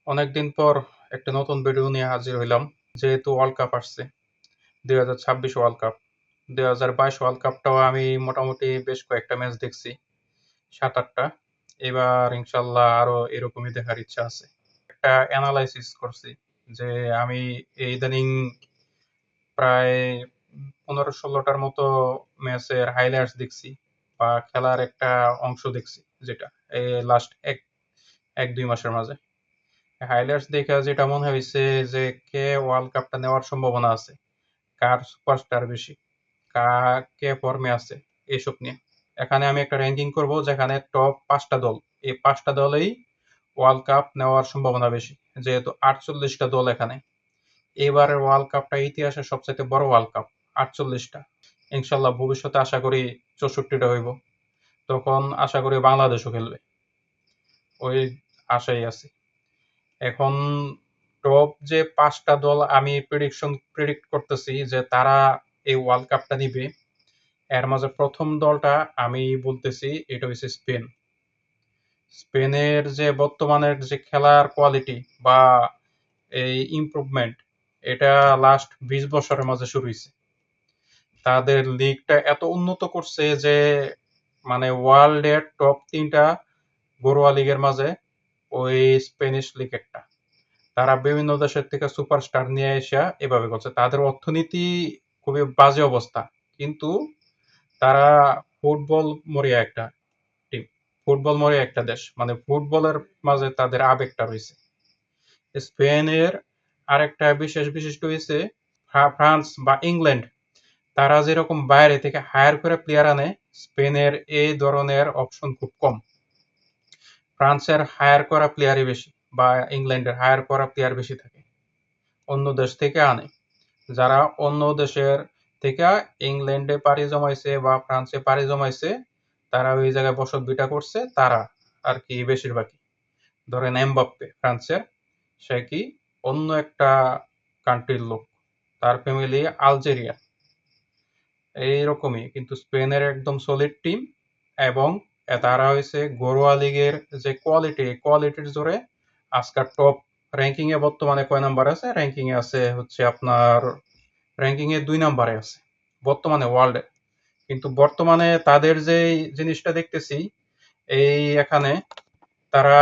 অনেকদিন পর একটা নতুন ভিডিও নিয়ে হাজির হইলাম। যেহেতু ওয়ার্ল্ড কাপ আসছে, 2026 ওয়ার্ল্ড কাপ। 2022 ওয়ার্ল্ড কাপটাও আমি মোটামুটি বেশ কয়েকটা ম্যাচ দেখছি, 7-8টা। এবার ইনশাল্লাহ আরো এরকমই দেখার ইচ্ছা আছে। একটা অ্যানালাইসিস করছি যে আমি এই ইদানিং প্রায় 15-16টার মতো ম্যাচের হাইলাইটস দেখছি বা খেলার একটা অংশ দেখছি, যেটা এই লাস্ট 1-2 মাসের মাঝে। হাইলাইটস দেখে যেটা মনে হয়েছে যে কে ওয়ার্ল্ড কাপটা নেওয়ার সম্ভাবনা আছে, কার সুপারস্টার বেশি, কে ফর্মে আছে, এসব নিয়ে। এখানে আমি একটা র্যাঙ্কিং করব যেখানে টপ 5টা দল, এই 5টা দলেই ওয়ার্ল্ড কাপ নেওয়ার সম্ভাবনা বেশি, যেহেতু 48টা দল এখানে। এবারের ওয়ার্ল্ড কাপটা ইতিহাসের সবচেয়ে বড় ওয়ার্ল্ড কাপ, 48টা। ইনশাল্লাহ ভবিষ্যতে আশা করি 64টা হইব, তখন আশা করি বাংলাদেশও খেলবে, ওই আশাই আছে। এখন টপ যে 5টা দল আমি প্রেডিক্ট করতেছি যে তারা এই ওয়ার্ল্ড কাপটা নিবে, এর মাঝে প্রথম দলটা আমি বলতেছি এটা হচ্ছে স্পেন। স্পেনের যে বর্তমানের যে খেলার কোয়ালিটি বা এই ইমপ্রুভমেন্ট, এটা লাস্ট 20 বছরের মাঝে শুরু হয়েছে। তাদের লিগটা এত উন্নত করছে যে মানে ওয়ার্ল্ডের টপ 3টা ঘরোয়া লিগের মাঝে ওই স্পেনিশ লিগ একটা। তারা বিভিন্ন দেশের থেকে সুপারস্টার নিয়ে এসে এভাবে করছে। তাদের অর্থনীতি খুবই বাজে অবস্থা, কিন্তু তারা ফুটবল মরিয়া একটা টিম, ফুটবল মরিয়া একটা দেশ, মানে ফুটবলের মাঝে তাদের আবেগটা রয়েছে। স্পেনের আরেকটা বিশেষ বৈশিষ্ট্য হয়েছে ফ্রান্স বা ইংল্যান্ড, তারা যেরকম বাইরে থেকে হায়ার করে প্লেয়ার আনে, স্পেনের এই ধরনের অপশন খুব কম। ফ্রান্সের হায়ার করা প্লেয়ারই বেশি বা ইংল্যান্ডের হায়ার করা প্লেয়ার বেশি থাকে, অন্য দেশ থেকে আনে। যারা অন্য দেশের থেকে ইংল্যান্ডে পাড়ি জমাইছে বা ফ্রান্সে পাড়ি জমাইছে, তারা ওই জায়গায় বসত ভিটা করছে, তারা আর কি বেশিরভাগই। ধরেন এমবাপ্পে ফ্রান্সের, সে কি অন্য একটা কান্ট্রির লোক, তার ফ্যামিলি আলজেরিয়া। এইরকমই কিন্তু স্পেনের একদম সলিড টিম, এবং তারা হয়েছে ঘরোয়া লিগের যে কোয়ালিটির জোরে আজকাল টপ র্যাঙ্কিং এ বর্তমানে কয় নাম্বার আছে, র্যাঙ্কিং এ আছে হচ্ছে আপনার র্যাঙ্কিং এ 2 নাম্বারে আছে বর্তমানে ওয়ার্ল্ডে। কিন্তু বর্তমানে তাদের যে জিনিসটা দেখতেছি, এই এখানে তারা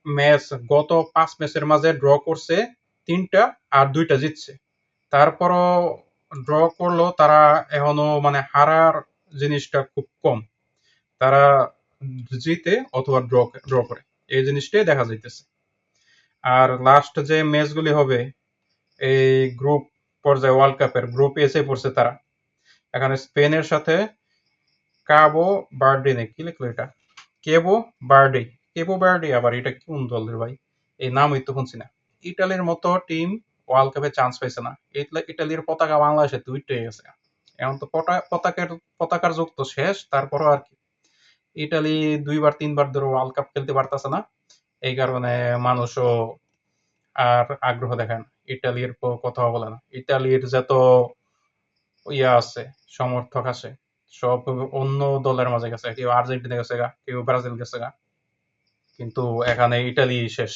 ম্যাচ গত 5 ম্যাচের মাঝে ড্র করছে 3টা আর 2টা জিতছে। তারপরও ড্র করলো তারা, এখনো মানে হারার জিনিসটা খুব কম। তারা জিতে অথবা ড্র করে, এই জিনিসটাই দেখা যাইতেছে। আর লাস্ট যে ম্যাচগুলি হবে এই গ্রুপ পর্যায়ে ওয়ার্ল্ড কাপের গ্রুপ এসে পড়ছে তারা। এখানে স্পেনের সাথে কাবো বার্ডে নেই, কি লিখলো এটা, কেবো বার্ডে। কেবো বার্ডে আবার এটা কোন দলের ভাই, এই নামই তো শুনছি না। ইটালির মতো টিম ওয়ার্ল্ড কাপে চান্স পাইছে না। ইটালির পতাকা বাংলাদেশে তো উঠে গেছে। এখন তো পতাকার যুগ তো শেষ, তারপরও আর কি ইটালি 2-3বার ধরে ওয়ার্ল্ড কাপ খেলতে পারতেছে না। এই কারণে মানুষও আর আগ্রহ দেখায় না, ইটালির কথা বলে না। ইটালির যত ইয়া আছে, সমর্থক আছে, সব অন্য দলের মাঝে গেছে, কেউ আর্জেন্টিনা গেছে গা, কেউ ব্রাজিল গেছে গা, কিন্তু এখানে ইটালি শেষ।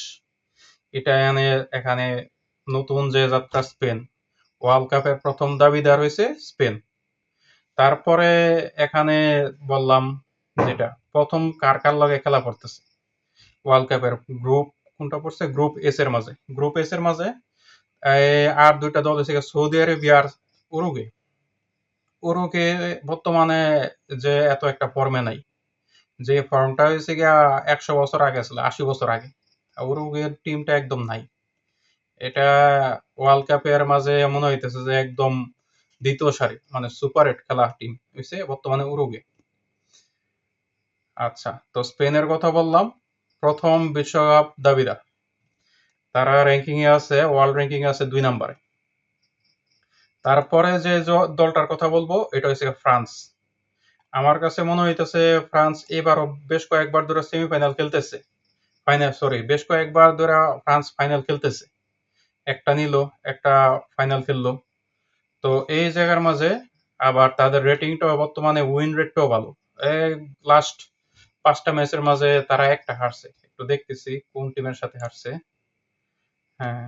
এখানে নতুন যে যাত্রা স্পেন, ওয়ার্ল্ড কাপের প্রথম দাবিদার হয়েছে স্পেন। তারপরে এখানে বললাম যেটা প্রথম কার কার লগে খেলা পড়তেছে ওয়ার্ল্ড কাপের গ্রুপ, কোনটা পড়ছে গ্রুপ এস এর মাঝে আর 2টা দল হচ্ছে সৌদি আরবিয়া আর উরুগুয়ে। উরুগুয়ে বর্তমানে যে এত একটা ফর্মে নাই, যে ফর্মটা হয়েছে গিয়া 100 বছর আগে ছিল, 80 বছর আগে। উরুগুয়ের টিমটা একদম নাই। এটা ওয়ার্ল্ড কাপের মাঝে মনে হইতেছে যে একদম দ্বিতীয় সারি, মানে সুপার এইট খেলা টিম হয়েছে বর্তমানে উরুগুয়ে। আচ্ছা, তো স্পেনের কথা বললাম, প্রথম বিশ্বকাপ দাবিদার। তারা র্যাঙ্কিং এ আছে, ওয়ার্ল্ড র্যাঙ্কিং এ আছে 2 নম্বরে। তারপরে যে দলটার কথা বলবো এটা হচ্ছে ফ্রান্স। আমার কাছে মনে হইতেছে ফ্রান্স এবারও বেশ কয়েকবার ধরে সেমিফাইনাল খেলতেছে, বেশ কয়েকবার ধরে ফ্রান্স ফাইনাল খেলতেছে। একটা নিল, একটা ফাইনাল খেললো। তো এই জায়গার মাঝে আবার তাদের রেটিংটাও বর্তমানে উইন রেটটাও ভালো। লাস্ট 5টা ম্যাচের মাঝে তারা একটা হারছে, একটু দেখতেছি কোন টিমের সাথে হারছে। হ্যাঁ,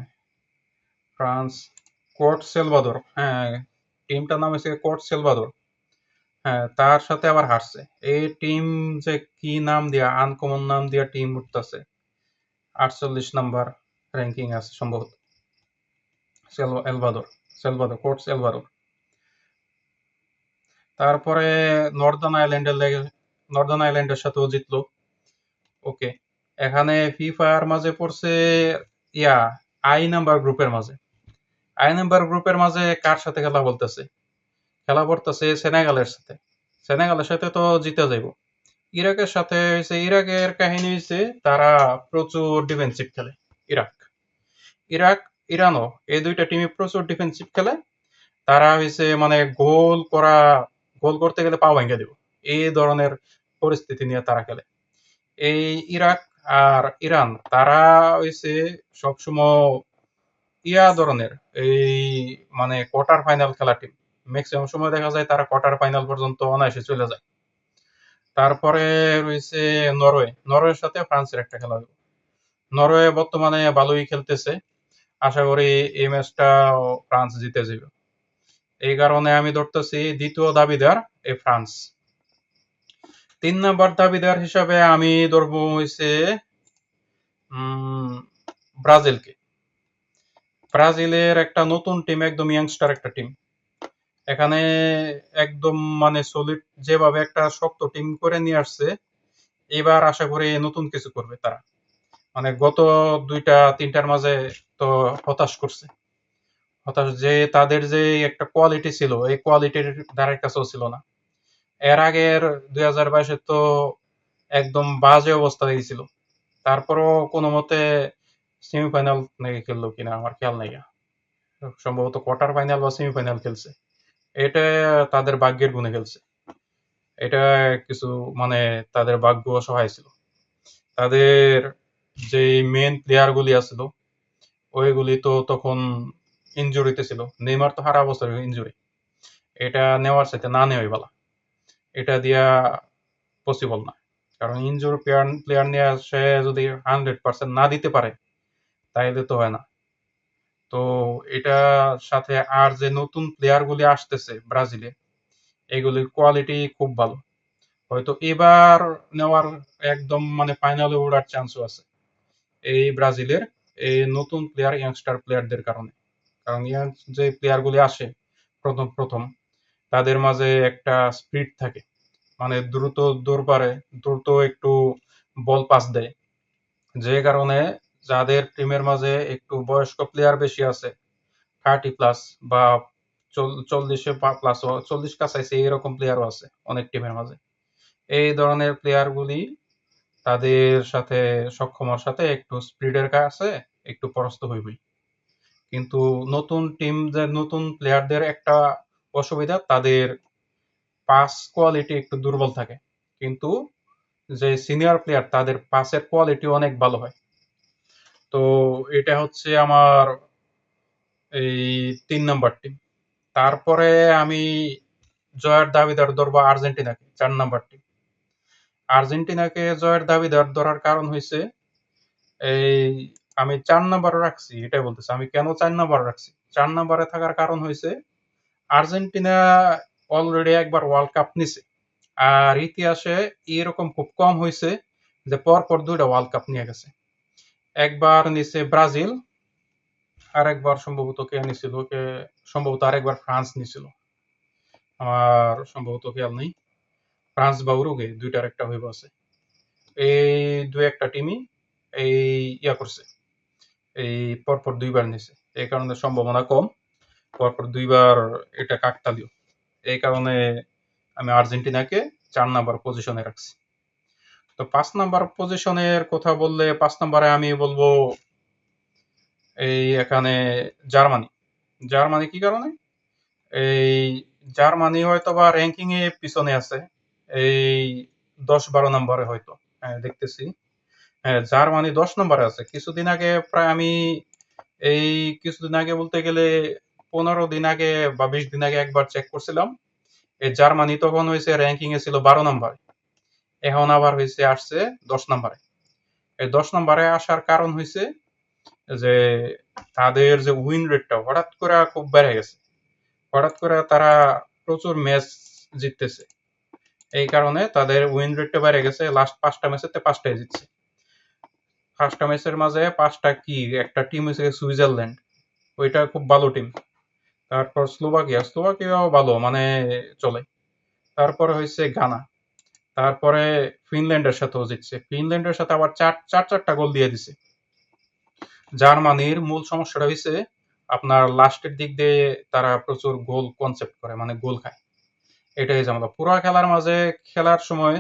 ফ্রান্স, কোট সেলভাদোর, হ্যাঁ, টিমটার নাম হচ্ছে কোট সেলভাদোর। হ্যাঁ, তার সাথে আবার হারছে। এই টিম যে কি নাম দিয়া, আনকমন নাম দিয়া টিম উঠতেছে। 48 নাম্বার র্যাঙ্কিং আছে সম্ভবত। এলভাদোর, কোট সেলভাদোর। তারপরে নর্দার্ন আইল্যান্ডের সাথেও জিতলো। ওকে, এখানে ফিফার মাঝে পড়ছে ইয়া আই নাম্বার গ্রুপের মাঝে। আই নাম্বার গ্রুপের মাঝে কার সাথে খেলা বলতেছে? খেলা পড়তেছে সেনেগালের সাথে। সেনেগালের সাথে তো জিতে যাইব। ইরাকের সাথে হয়েছে, ইরাকের কাহিনী হয়েছে তারা প্রচুর ডিফেন্সিভ খেলে। ইরাক, ইরাক, ইরানও, এই দুইটা টিমই প্রচুর ডিফেন্সিভ খেলে। তারা হয়েছে মানে গোল করতে গেলে পা ভাঙ্গা দিব, এই ধরনের পরিস্থিতি নিয়ে তারা খেলে। এই ইরাক আর ইরান তারা হয়েছে সবসময় ধরনের এই মানে কোয়ার্টার ফাইনাল খেলা টিম। ম্যাক্সিমাম সময় দেখা যায় তারা কোয়ার্টার ফাইনাল পর্যন্ত অনায়াসে চলে যায়। তারপরে রয়েছে নরওয়ের সাথে ফ্রান্সের একটা খেলা হবে। নরওয়ে বর্তমানে ভালোই খেলতেছে। আশা করি এই ম্যাচটা ফ্রান্স জিতে যাবে। এই কারণে আমি ধরতেছি দ্বিতীয় দাবিদার এই ফ্রান্স। 3 নাম্বার দাবিদার হিসাবে আমি ধরবো হইছে ব্রাজিলকে। ব্রাজিলের একটা নতুন টিম, একদম ইয়াংস্টার একটা টিম। এখানে একদম মানে সলিড যেভাবে একটা শক্ত টিম করে নিয়ে আসছে, এবার আশা করি নতুন কিছু করবে তারা। মানে গত 2-3টার মাঝে তো হতাশ করছে। হতাশ যে তাদের যে একটা কোয়ালিটি ছিল, এই কোয়ালিটির ধারের কাছেও ছিল না। এর আগের 2022-এ তো একদম বাজে অবস্থা হয়েছিল। তারপরও কোনো মতে সেমিফাইনাল নাকি খেললো কিনা আমার খেয়াল নাই। সম্ভবত কোয়ার্টার ফাইনাল বা সেমিফাইনাল খেলছে। এটা তাদের ভাগ্যের গুণে খেলছে। এটা কিছু মানে তাদের ভাগ্য অসহায় ছিল। তাদের যে মেন প্লেয়ার গুলি আছিল ওইগুলি তো তখন ইনজুরিতে ছিল। নেইমার তো সারা বছর ইনজুরি। এটা নেওয়ার সাথে না নেওয়াই ভালো। এটা দিয়া পসিবল না। কারণ ইনজুরি প্লেয়ার নিয়ে সে যদি 100% না দিতে পারে তাইলে তো হয় না। তো এটার সাথে আর যে নতুন প্লেয়ার গুলি আসতেছে ব্রাজিলে, এগুলির কোয়ালিটি খুব ভালো। হয়তো এবার নেওয়ার একদম মানে ফাইনালে ওঠার চান্সও আছে এই ব্রাজিলের এই নতুন প্লেয়ার, ইয়াংস্টার প্লেয়ারদের কারণে। কারণ ইয়াং যে প্লেয়ার গুলি আসে প্রথম প্রথম তাদের মাঝে একটা স্পিড থাকে, মানে দ্রুত দৌড় পারে, দ্রুত একটু বল পাস দেয়। যে কারণে যাদের টিমের মাঝে একটু বয়স্ক প্লেয়ার বেশি আছে, 30+ বা 40 প্লাস, 40 কাছাইছে এরকম প্লেয়ারও আছে অনেক টিমের মাঝে। এই ধরনের প্লেয়ার গুলি তাদের সাথে সক্ষমার সাথে একটু স্পিডের কাছে একটু পরাস্ত হইবই। কিন্তু নতুন টিম যে নতুন প্লেয়ারদের একটা অসুবিধা, তাদের পাস কোয়ালিটি একটু দুর্বল থাকে। কিন্তু যে সিনিয়র প্লেয়ার তাদের পাসের কোয়ালিটি অনেক ভালো হয়। তো এটা হচ্ছে আমার এই 3 নাম্বার টিম। তারপরে আমি জয়ের দাবিদার ধরবো আর্জেন্টিনাকে, 4 নাম্বার টিম। আর্জেন্টিনাকে জয়ের দাবিদার ধরার কারণ হইছে এই আমি 4 নাম্বারে রাখছি, এটাই বলতেছি। আমি কেন 4 নাম্বারে রাখছি? 4 নাম্বারে থাকার কারণ হইছে আর্জেন্টিনা অলরেডি একবার ওয়ার্ল্ড কাপ নিছে। আর ইতিহাসে এরকম খুব কম হইছে যে পরপর 2টা ওয়ার্ল্ড কাপ নিয়ে গেছে। একবার নিছে ব্রাজিল, আরেকবার সম্ভবত কে নিছিল, সম্ভবত আরেকবার ফ্রান্স নিছিল। আমার সম্ভবত খেয়াল নেই। ফ্রান্স বা উরুগুয়ে 2টার একটা হইব আছে। এই 2-1টা টিমই এই করছে। এই পরপর 2বার নিছে। এই কারণে সম্ভাবনা কম। পরপর 2বার এটা কাকতালীয়। এই কারণে আমি আর্জেন্টিনাকে 4 নাম্বার পজিশনে রাখছি। তো 5 নাম্বার পজিশনের কথা বললে 5 নাম্বারে আমি বলবো এই এখানে জার্মানি। জার্মানি কি কারণে? এই জার্মানি হয়তোবা র‍্যাঙ্কিং এ পিছনে আছে। এই 10-12 নম্বরে হয়তো। হ্যাঁ, দেখতেছি। হ্যাঁ, জার্মানি 10 নম্বরে আছে। কিছুদিন আগে প্রায় আমি এই কিছুদিন আগে বলতে গেলে 15 দিন আগে বা 20 দিন আগে একবার চেক করছিলাম। এই জার্মানি তখন হইছে র‍্যাঙ্কিং এ ছিল 12 নম্বরে। এখন আবার আসছে 10 নম্বরে। এই 10 নম্বরে আসার কারণ হইছে যে তাদের যে উইন রেটটা হঠাৎ করে খুব বেড়ে গেছে, হঠাৎ করে তারা প্রচুর ম্যাচ জিততেছে। এই কারণে তাদের উইন রেটটা বেড়ে গেছে, লাস্ট 5টা ম্যাচেতে 5টাই জিতছে। 5টা ম্যাচের মাঝে 5টা কি, একটা টিম হচ্ছে সুইজারল্যান্ড, ওইটা খুব ভালো টিম। তারপর স্লোভাকিয়াও ভালো, মানে চলে। তারপরে হয়েছে গানা, তারপরে ফিনল্যান্ডের সাথেও জিতছে, ফিনল্যান্ডের সাথে আবার চারটা গোল দিয়ে দিছে। জার্মানির মূল সমস্যাটা হয়েছে আপনার লাস্টের দিক দিয়ে তারা প্রচুর গোল কনসেপ্ট করে, মানে গোল খায়, এটাই ঝামেলা। পুরো খেলার মাঝে খেলার সময়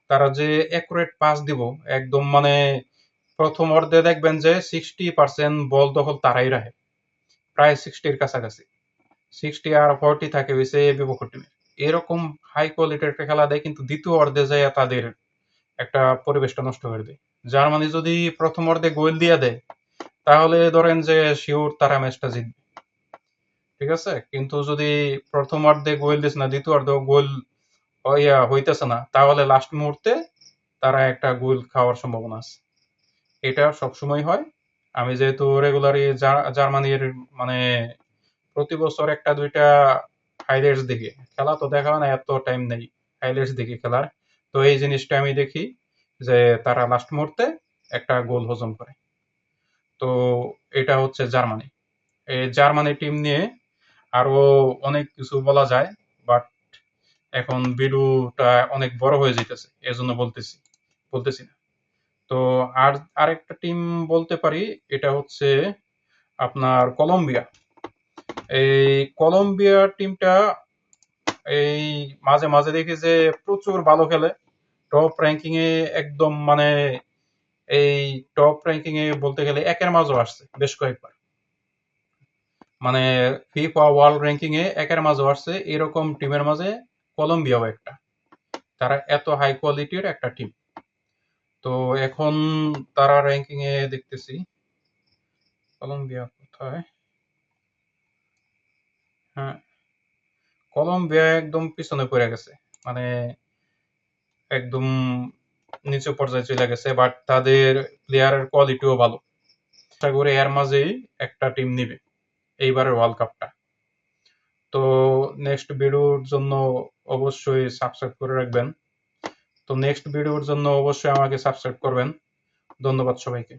তারা যে অ্যাকুরেট পাস দিব একদম, মানে প্রথম অর্ধে দেখবেন যে 60% বল দখল তারাই রাখে, প্রায় 60-র কাছাকাছি। 60 আর 40 থাকে হয়েছে বিপক্ষ টিমের। এরকম হাই কোয়ালিটির একটা খেলা দেয়, কিন্তু দ্বিতীয় অর্ধে যায় তাদের একটা পরিবেশটা নষ্ট করে দেয়। জার্মানি যদি প্রথম অর্ধে গোল দিয়ে দেয় তাহলে ধরেন যে শিওর তারা ম্যাচটা জিতবে, ঠিক আছে? কিন্তু যদি প্রথম অর্ধে গোল দিস না, দ্বিতীয় অর্ধেও গোল হইতেছে না, তাহলে লাস্ট মুহূর্তে তারা একটা গোল খাওয়ার সম্ভাবনা আছে। এটা সবসময় হয়। আমি যেহেতু রেগুলারই জার্মানির, মানে প্রতি বছর একটা দুইটা হাইলাইটস দেখি, খেলা তো দেখা হয় না, এত টাইম নেই, হাইলাইটস দেখি খেলার। তো এই জিনিসটা আমি দেখি যে তারা লাস্ট মুহূর্তে একটা গোল হজম করে। তো এটা হচ্ছে জার্মানি। এই জার্মানি টিম নিয়ে আরো অনেক কিছু বলা যায়, বাট এখন ভিডিওটা অনেক বড় হয়ে যাইতেছে, এজন্য বলতেছি না। তো আর আরেকটা টিম বলতে পারি, এটা হচ্ছে আপনার কলম্বিয়া। এই কলম্বিয়া টিমটা এই মাঝে মাঝে দেখি যে প্রচুর ভালো খেলে, টপ র্যাঙ্কিং এ একদম, মানে এই টপ র্যাঙ্কিং এ বলতে গেলে একের মাঝেও আসছে বেশ কয়েকবার, মানে ফিফা ওয়ার্ল্ড র্যাঙ্কিং এ একের মাঝেও আসছে। এরকম টিমের মাঝে কলম্বিয়াও একটা, তারা এত হাই কোয়ালিটির একটা টিম। তো এখন তারা র্যাঙ্কিং এ দেখতেছি, কলম্বিয়া কোথায়? হ্যাঁ, কলম্বিয়া একদম পিছনে পড়ে গেছে, মানে একদম নিচু পর্যায়ে চলে গেছে, বাট তাদের প্লেয়ারের কোয়ালিটিও ভালো। আশা করি এর মাঝেই একটা টিম নিবে এইবারের ওয়ার্ল্ড কাপটা। তো নেক্সট ভিডিওর জন্য অবশ্যই সাবস্ক্রাইব করে রাখবেন। তো নেক্সট ভিডিওর জন্য অবশ্যই আমাকে সাবস্ক্রাইব করবেন। ধন্যবাদ সবাইকে।